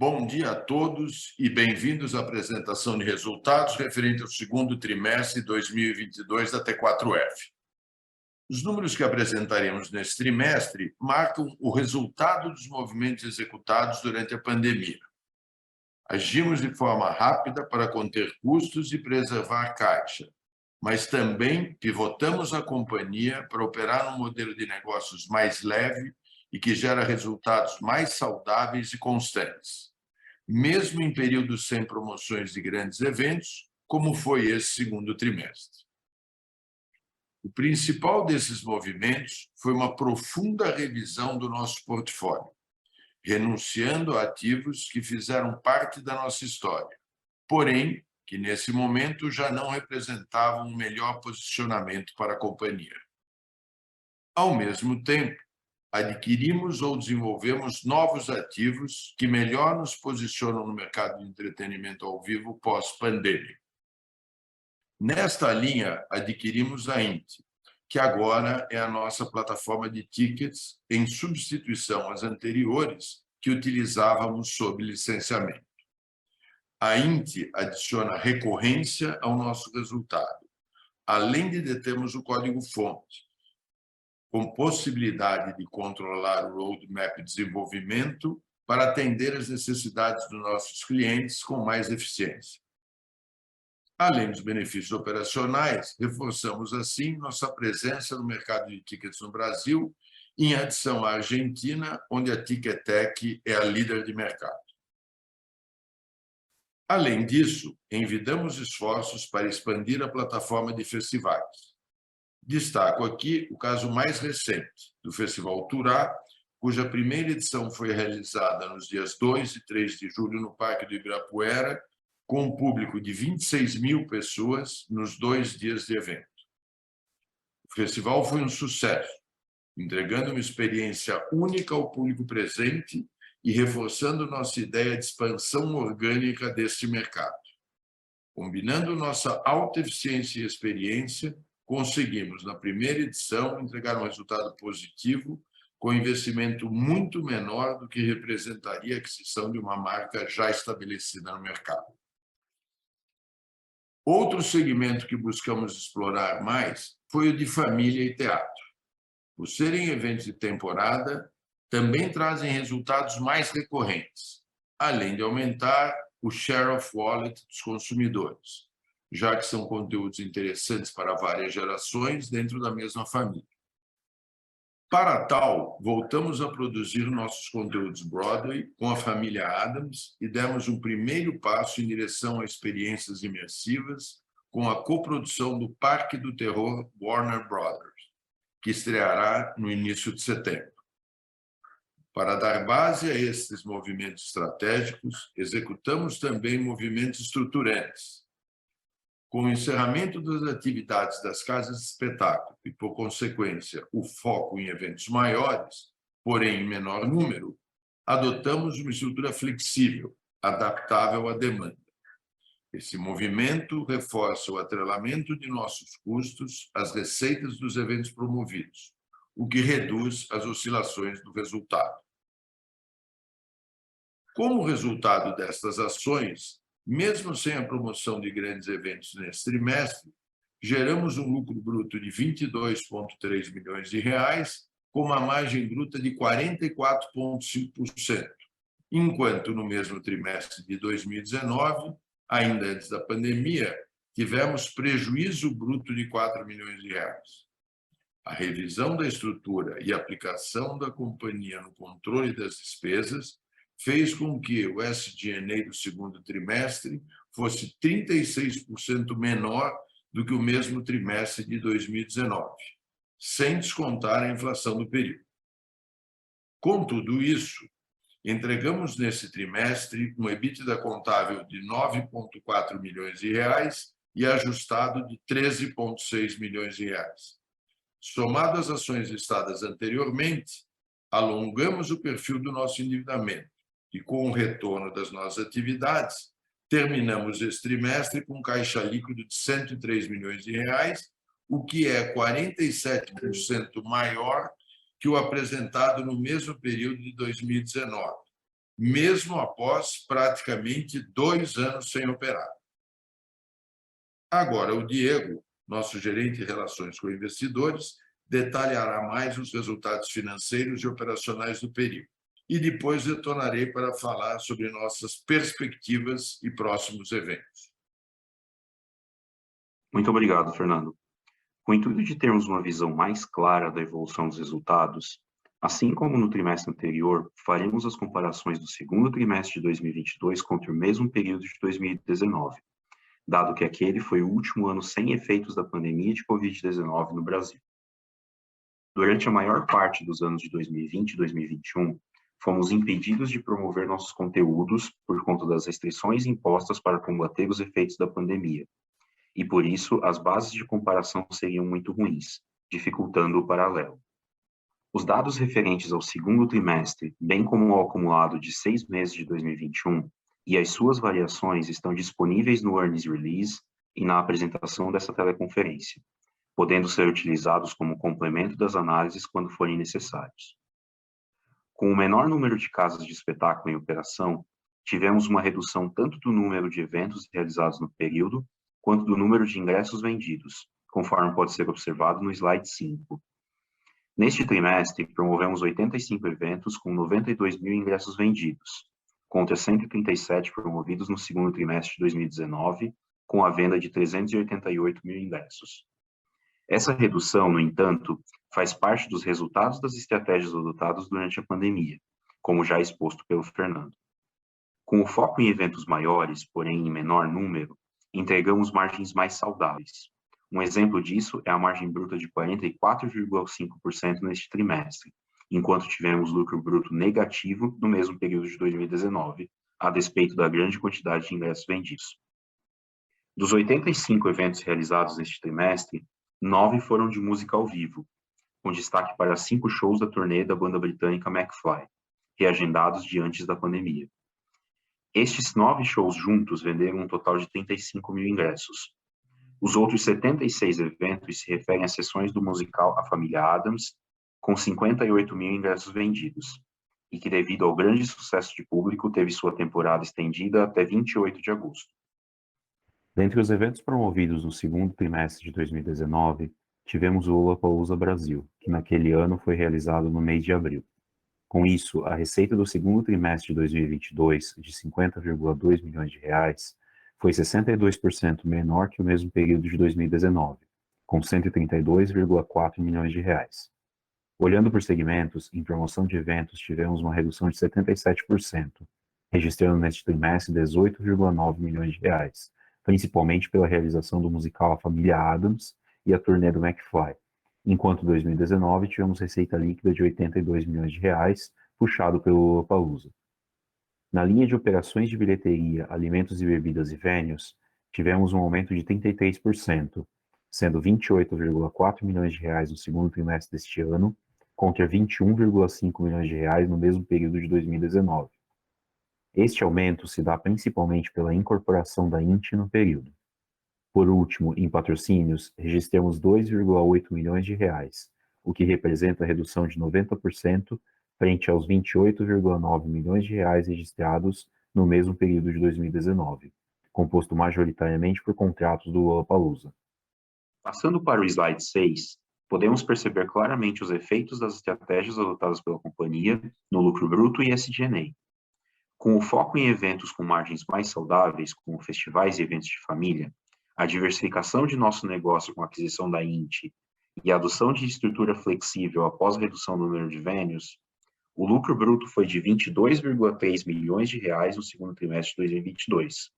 Bom dia a todos e bem-vindos à apresentação de resultados referente ao segundo trimestre de 2022 da T4F. Os números que apresentaremos neste trimestre marcam o resultado dos movimentos executados durante a pandemia. Agimos de forma rápida para conter custos e preservar caixa, mas também pivotamos a companhia para operar num modelo de negócios mais leve e que gera resultados mais saudáveis e constantes, mesmo em períodos sem promoções de grandes eventos, como foi esse segundo trimestre. O principal desses movimentos foi uma profunda revisão do nosso portfólio, renunciando a ativos que fizeram parte da nossa história, porém, que nesse momento já não representavam um melhor posicionamento para a companhia. Ao mesmo tempo, adquirimos ou desenvolvemos novos ativos que melhor nos posicionam no mercado de entretenimento ao vivo pós-pandêmico. Nesta linha, adquirimos a Inti, que agora é a nossa plataforma de tickets em substituição às anteriores que utilizávamos sob licenciamento. A Inti adiciona recorrência ao nosso resultado, além de determos o código-fonte, com possibilidade de controlar o roadmap de desenvolvimento para atender às necessidades dos nossos clientes com mais eficiência. Além dos benefícios operacionais, reforçamos, assim, nossa presença no mercado de tickets no Brasil, em adição à Argentina, onde a Ticketek é a líder de mercado. Além disso, envidamos esforços para expandir a plataforma de festivais. Destaco aqui o caso mais recente, do Festival Turá, cuja primeira edição foi realizada nos dias 2 e 3 de julho no Parque do Ibirapuera, com um público de 26 mil pessoas nos 2 dias de evento. O festival foi um sucesso, entregando uma experiência única ao público presente e reforçando nossa ideia de expansão orgânica deste mercado. Combinando nossa alta eficiência e experiência, conseguimos, na primeira edição, entregar um resultado positivo com investimento muito menor do que representaria a aquisição de uma marca já estabelecida no mercado. Outro segmento que buscamos explorar mais foi o de família e teatro. Por serem eventos de temporada, também trazem resultados mais recorrentes, além de aumentar o share of wallet dos consumidores, já que são conteúdos interessantes para várias gerações dentro da mesma família. Para tal, voltamos a produzir nossos conteúdos Broadway com a família Addams e demos um primeiro passo em direção a experiências imersivas com a coprodução do Parque do Terror Warner Brothers, que estreará no início de setembro. Para dar base a estes movimentos estratégicos, executamos também movimentos estruturantes. Com o encerramento das atividades das casas de espetáculo e, por consequência, o foco em eventos maiores, porém em menor número, adotamos uma estrutura flexível, adaptável à demanda. Esse movimento reforça o atrelamento de nossos custos às receitas dos eventos promovidos, o que reduz as oscilações do resultado. Como resultado destas ações, mesmo sem a promoção de grandes eventos neste trimestre, geramos um lucro bruto de 22,3 milhões de reais, com uma margem bruta de 44,5%, enquanto no mesmo trimestre de 2019, ainda antes da pandemia, tivemos prejuízo bruto de 4 milhões de reais. A revisão da estrutura e a aplicação da companhia no controle das despesas fez com que o SG&A do segundo trimestre fosse 36% menor do que o mesmo trimestre de 2019, sem descontar a inflação do período. Com tudo isso, entregamos nesse trimestre um EBITDA contábil de 9,4 milhões de reais e ajustado de 13,6 milhões de reais. Somado às ações listadas anteriormente, alongamos o perfil do nosso endividamento e, com o retorno das nossas atividades, terminamos esse trimestre com um caixa líquido de 103 milhões de reais, o que é 47% maior que o apresentado no mesmo período de 2019, mesmo após praticamente 2 anos sem operar. Agora, o Diego, nosso gerente de relações com investidores, detalhará mais os resultados financeiros e operacionais do período. E depois retornarei para falar sobre nossas perspectivas e próximos eventos. Muito obrigado, Fernando. Com o intuito de termos uma visão mais clara da evolução dos resultados, assim como no trimestre anterior, faremos as comparações do segundo trimestre de 2022 contra o mesmo período de 2019, dado que aquele foi o último ano sem efeitos da pandemia de Covid-19 no Brasil. Durante a maior parte dos anos de 2020 e 2021, fomos impedidos de promover nossos conteúdos por conta das restrições impostas para combater os efeitos da pandemia. E por isso, as bases de comparação seriam muito ruins, dificultando o paralelo. Os dados referentes ao segundo trimestre, bem como ao acumulado de 6 meses de 2021, e as suas variações estão disponíveis no Earnings Release e na apresentação dessa teleconferência, podendo ser utilizados como complemento das análises quando forem necessários. Com o menor número de casas de espetáculo em operação, tivemos uma redução tanto do número de eventos realizados no período, quanto do número de ingressos vendidos, conforme pode ser observado no slide 5. Neste trimestre, promovemos 85 eventos com 92 mil ingressos vendidos, contra 137 promovidos no segundo trimestre de 2019, com a venda de 388 mil ingressos. Essa redução, no entanto, faz parte dos resultados das estratégias adotadas durante a pandemia, como já exposto pelo Fernando. Com o foco em eventos maiores, porém em menor número, entregamos margens mais saudáveis. Um exemplo disso é a margem bruta de 44,5% neste trimestre, enquanto tivemos lucro bruto negativo no mesmo período de 2019, a despeito da grande quantidade de ingressos vendidos. Dos 85 eventos realizados neste trimestre, 9 foram de música ao vivo, com destaque para 5 shows da turnê da banda britânica McFly, reagendados de antes da pandemia. Estes 9 shows juntos venderam um total de 35 mil ingressos. Os outros 76 eventos se referem a sessões do musical A Família Addams, com 58 mil ingressos vendidos, e que, devido ao grande sucesso de público, teve sua temporada estendida até 28 de agosto. Dentre os eventos promovidos no segundo trimestre de 2019, tivemos o Lollapalooza Brasil, que naquele ano foi realizado no mês de abril. Com isso, a receita do segundo trimestre de 2022, de 50,2 milhões de reais, foi 62% menor que o mesmo período de 2019, com 132,4 milhões de reais. Olhando por segmentos, em promoção de eventos tivemos uma redução de 77%, registrando neste trimestre 18,9 milhões de reais, principalmente pela realização do musical A Família Addams e a turnê do McFly, enquanto em 2019 tivemos receita líquida de 82 milhões de reais, puxado pelo Lollapalooza. Na linha de operações de bilheteria, alimentos e bebidas e venues, tivemos um aumento de 33%, sendo 28,4 milhões de reais no segundo trimestre deste ano, contra 21,5 milhões de reais no mesmo período de 2019. Este aumento se dá principalmente pela incorporação da INT no período. Por último, em patrocínios, registramos 2,8 milhões de reais, o que representa a redução de 90% frente aos 28,9 milhões de reais registrados no mesmo período de 2019, composto majoritariamente por contratos do Lollapalooza. Passando para o slide 6, podemos perceber claramente os efeitos das estratégias adotadas pela companhia no lucro bruto e SG&A. Com o foco em eventos com margens mais saudáveis, como festivais e eventos de família, a diversificação de nosso negócio com a aquisição da INT e a adoção de estrutura flexível após a redução do número de venues, o lucro bruto foi de 22,3 milhões de reais no segundo trimestre de 2022,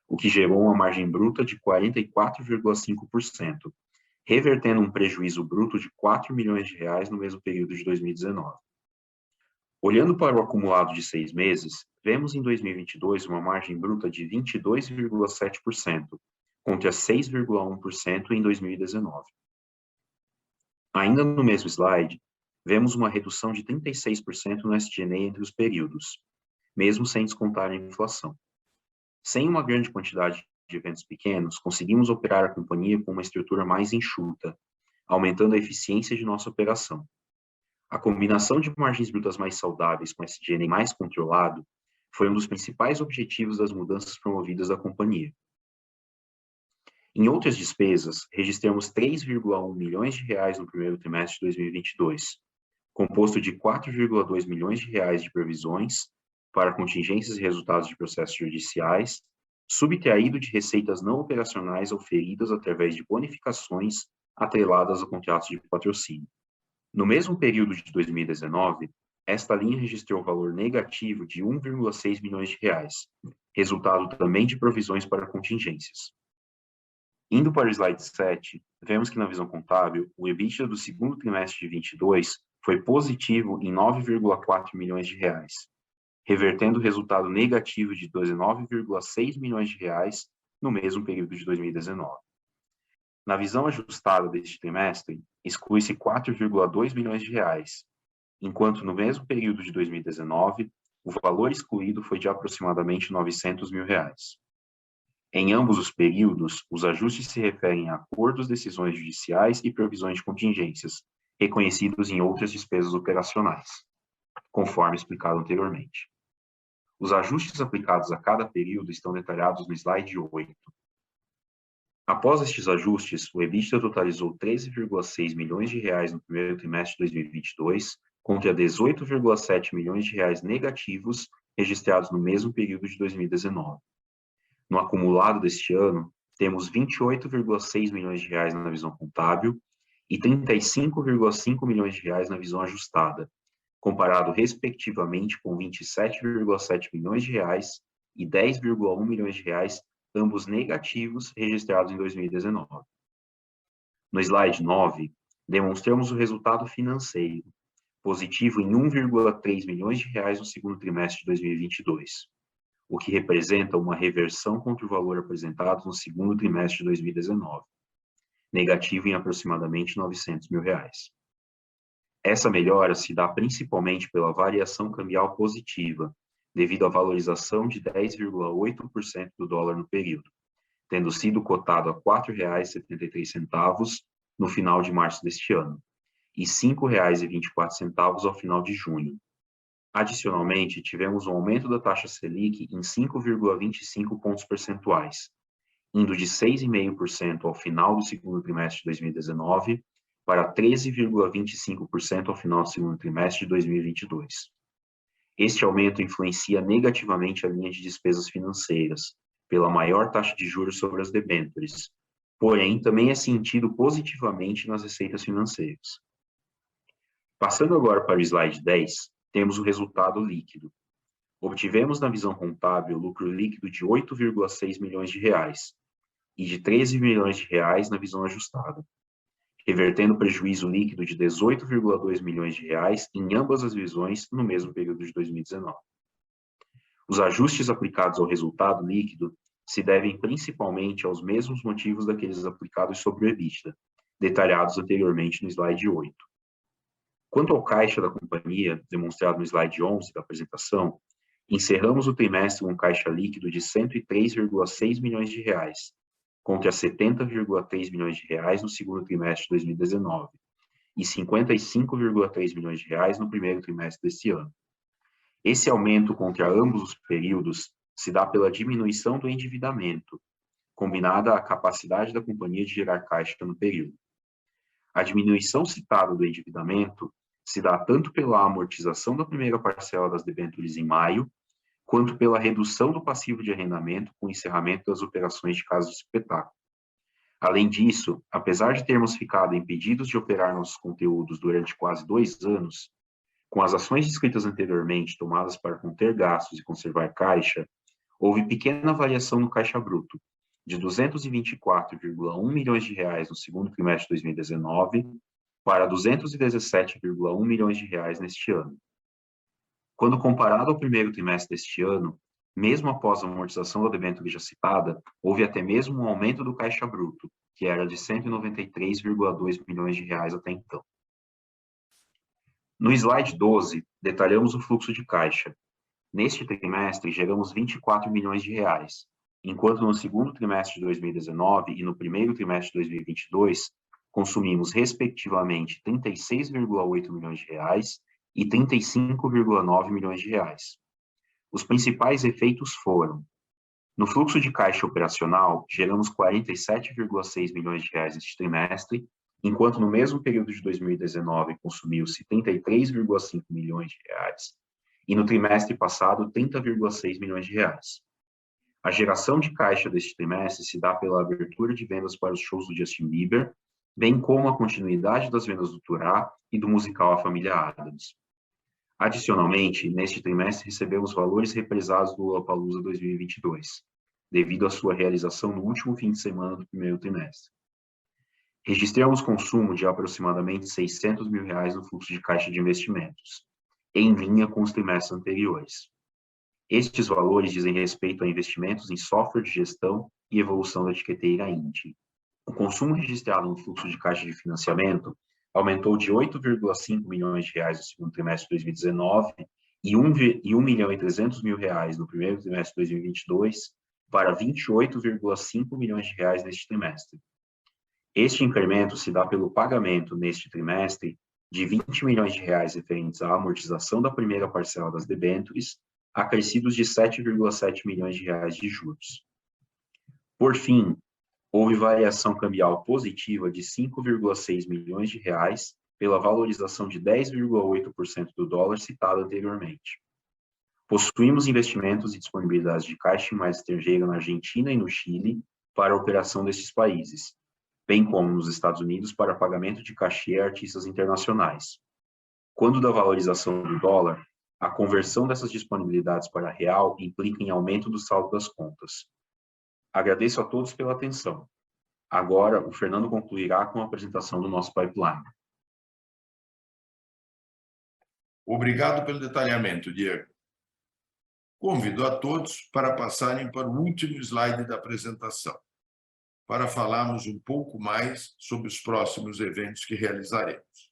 o que gerou uma margem bruta de 44,5%, revertendo um prejuízo bruto de 4 milhões de reais no mesmo período de 2019. Olhando para o acumulado de 6 meses, vemos em 2022 uma margem bruta de 22,7%, contra 6,1% em 2019. Ainda no mesmo slide, vemos uma redução de 36% no SG&A entre os períodos, mesmo sem descontar a inflação. Sem uma grande quantidade de eventos pequenos, conseguimos operar a companhia com uma estrutura mais enxuta, aumentando a eficiência de nossa operação. A combinação de margens brutas mais saudáveis com SG&A mais controlado foi um dos principais objetivos das mudanças promovidas à companhia. Em outras despesas, registramos 3,1 milhões de reais no primeiro trimestre de 2022, composto de 4,2 milhões de reais de provisões para contingências e resultados de processos judiciais, subtraído de receitas não operacionais oferidas através de bonificações atreladas a contratos de patrocínio. No mesmo período de 2019, esta linha registrou valor negativo de 1,6 milhões de reais, resultado também de provisões para contingências. Indo para o slide 7, vemos que na visão contábil, o EBITDA do segundo trimestre de 2022 foi positivo em 9,4 milhões de reais, revertendo o resultado negativo de 19,6 milhões de reais no mesmo período de 2019. Na visão ajustada deste trimestre, exclui-se 4,2 milhões de reais, enquanto no mesmo período de 2019, o valor excluído foi de aproximadamente 900 mil reais. Em ambos os períodos, os ajustes se referem a acordos, decisões judiciais e provisões de contingências, reconhecidos em outras despesas operacionais, conforme explicado anteriormente. Os ajustes aplicados a cada período estão detalhados no slide 8. Após estes ajustes, o EBITDA totalizou 13,6 milhões de reais no primeiro trimestre de 2022, contra 18,7 milhões de reais negativos registrados no mesmo período de 2019. No acumulado deste ano, temos 28,6 milhões de reais na visão contábil e 35,5 milhões de reais na visão ajustada, comparado respectivamente com 27,7 milhões de reais e 10,1 milhões de reais, ambos negativos, registrados em 2019. No slide 9, demonstramos o resultado financeiro, positivo em 1,3 milhões de reais no segundo trimestre de 2022, o que representa uma reversão contra o valor apresentado no segundo trimestre de 2019, negativo em aproximadamente 900 mil reais. Essa melhora se dá principalmente pela variação cambial positiva, devido à valorização de 10,8% do dólar no período, tendo sido cotado a R$ 4,73 no final de março deste ano, e R$ 5,24 ao final de junho. Adicionalmente, tivemos um aumento da taxa Selic em 5,25 pontos percentuais, indo de 6,5% ao final do segundo trimestre de 2019 para 13,25% ao final do segundo trimestre de 2022. Este aumento influencia negativamente a linha de despesas financeiras, pela maior taxa de juros sobre as debêntures, porém também é sentido positivamente nas receitas financeiras. Passando agora para o slide 10, temos o resultado líquido. Obtivemos na visão contábil lucro líquido de 8,6 milhões de reais e de 13 milhões de reais na visão ajustada, revertendo prejuízo líquido de 18,2 milhões de reais em ambas as visões no mesmo período de 2019. Os ajustes aplicados ao resultado líquido se devem principalmente aos mesmos motivos daqueles aplicados sobre o EBITDA, detalhados anteriormente no slide 8. Quanto ao caixa da companhia, demonstrado no slide 11 da apresentação, encerramos o trimestre com um caixa líquido de 103,6 milhões de reais, contra 70,3 milhões de reais no segundo trimestre de 2019 e 55,3 milhões de reais no primeiro trimestre deste ano. Esse aumento contra ambos os períodos se dá pela diminuição do endividamento, combinada à capacidade da companhia de gerar caixa no período. A diminuição citada do endividamento se dá tanto pela amortização da primeira parcela das debêntures em maio, quanto pela redução do passivo de arrendamento com o encerramento das operações de casas de espetáculo. Além disso, apesar de termos ficado impedidos de operar nossos conteúdos durante quase 2 anos, com as ações descritas anteriormente tomadas para conter gastos e conservar caixa, houve pequena variação no caixa bruto, de 224,1 milhões de reais no segundo trimestre de 2019 para 217,1 milhões de reais neste ano. Quando comparado ao primeiro trimestre deste ano, mesmo após a amortização da debênture já citada, houve até mesmo um aumento do caixa bruto, que era de 193,2 milhões de reais até então. No slide 12, detalhamos o fluxo de caixa. Neste trimestre, geramos 24 milhões de reais, enquanto no segundo trimestre de 2019 e no primeiro trimestre de 2022, consumimos, respectivamente, 36,8 milhões de reais e 35,9 milhões de reais. Os principais efeitos foram: no fluxo de caixa operacional, geramos 47,6 milhões de reais neste trimestre, enquanto no mesmo período de 2019 consumiu-se 33,5 milhões de reais, e no trimestre passado, 30,6 milhões de reais. A geração de caixa deste trimestre se dá pela abertura de vendas para os shows do Justin Bieber, bem como a continuidade das vendas do Turá e do musical A Família Addams. Adicionalmente, neste trimestre recebemos valores represados do Lollapalooza 2022, devido à sua realização no último fim de semana do primeiro trimestre. Registramos consumo de aproximadamente 600 mil reais no fluxo de caixa de investimentos, em linha com os trimestres anteriores. Estes valores dizem respeito a investimentos em software de gestão e evolução da etiqueteira Indy. O consumo registrado no fluxo de caixa de financiamento aumentou de 8,5 milhões de reais no segundo trimestre de 2019 e 1 milhão e 300 mil reais no primeiro trimestre de 2022 para 28,5 milhões de reais neste trimestre. Este incremento se dá pelo pagamento neste trimestre de 20 milhões de reais referentes à amortização da primeira parcela das debêntures, acrescidos de 7,7 milhões de reais de juros. Por fim, houve variação cambial positiva de 5,6 milhões de reais pela valorização de 10,8% do dólar citado anteriormente. Possuímos investimentos e disponibilidades de caixa em moeda estrangeira na Argentina e no Chile para a operação destes países, bem como nos Estados Unidos para pagamento de cachê a artistas internacionais. Quando da valorização do dólar, a conversão dessas disponibilidades para real implica em aumento do saldo das contas. Agradeço a todos pela atenção. Agora, o Fernando concluirá com a apresentação do nosso pipeline. Obrigado pelo detalhamento, Diego. Convido a todos para passarem para o último slide da apresentação, para falarmos um pouco mais sobre os próximos eventos que realizaremos.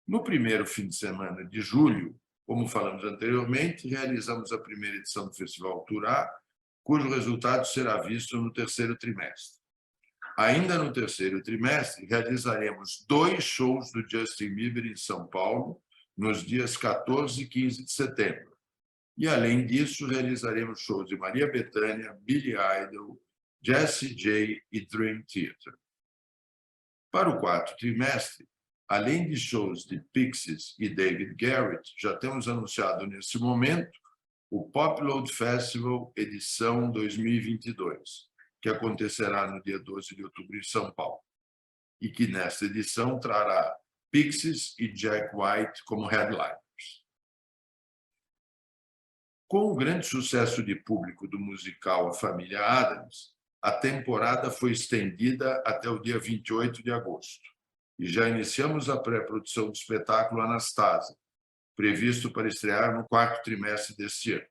No primeiro fim de semana de julho, como falamos anteriormente, realizamos a primeira edição do Festival Turá, cujo resultado será visto no terceiro trimestre. Ainda no terceiro trimestre, realizaremos 2 shows do Justin Bieber em São Paulo, nos dias 14 e 15 de setembro. E, além disso, realizaremos shows de Maria Bethânia, Billy Idol, Jessie J e Dream Theater. Para o quarto trimestre, além de shows de Pixies e David Garrett, já temos anunciado nesse momento o Popload Festival edição 2022, que acontecerá no dia 12 de outubro em São Paulo, e que nesta edição trará Pixies e Jack White como headliners. Com o grande sucesso de público do musical A Família Addams, a temporada foi estendida até o dia 28 de agosto, e já iniciamos a pré-produção do espetáculo Anastasia, previsto para estrear no quarto trimestre deste ano.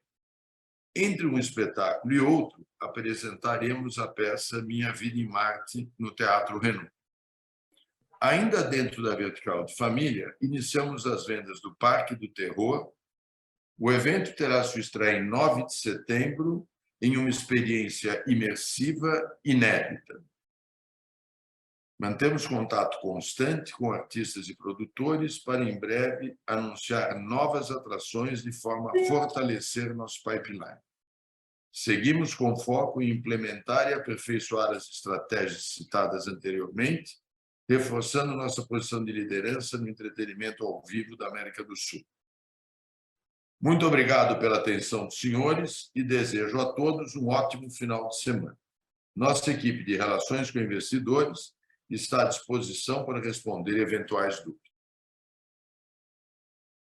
Entre um espetáculo e outro, apresentaremos a peça Minha Vida em Marte no Teatro Renault. Ainda dentro da vertical de família, iniciamos as vendas do Parque do Terror. O evento terá sua estreia em 9 de setembro, em uma experiência imersiva inédita. Mantemos contato constante com artistas e produtores para, em breve, anunciar novas atrações de forma a fortalecer nosso pipeline. Seguimos com foco em implementar e aperfeiçoar as estratégias citadas anteriormente, reforçando nossa posição de liderança no entretenimento ao vivo da América do Sul. Muito obrigado pela atenção dos senhores e desejo a todos um ótimo final de semana. Nossa equipe de relações com investidores está à disposição para responder eventuais dúvidas.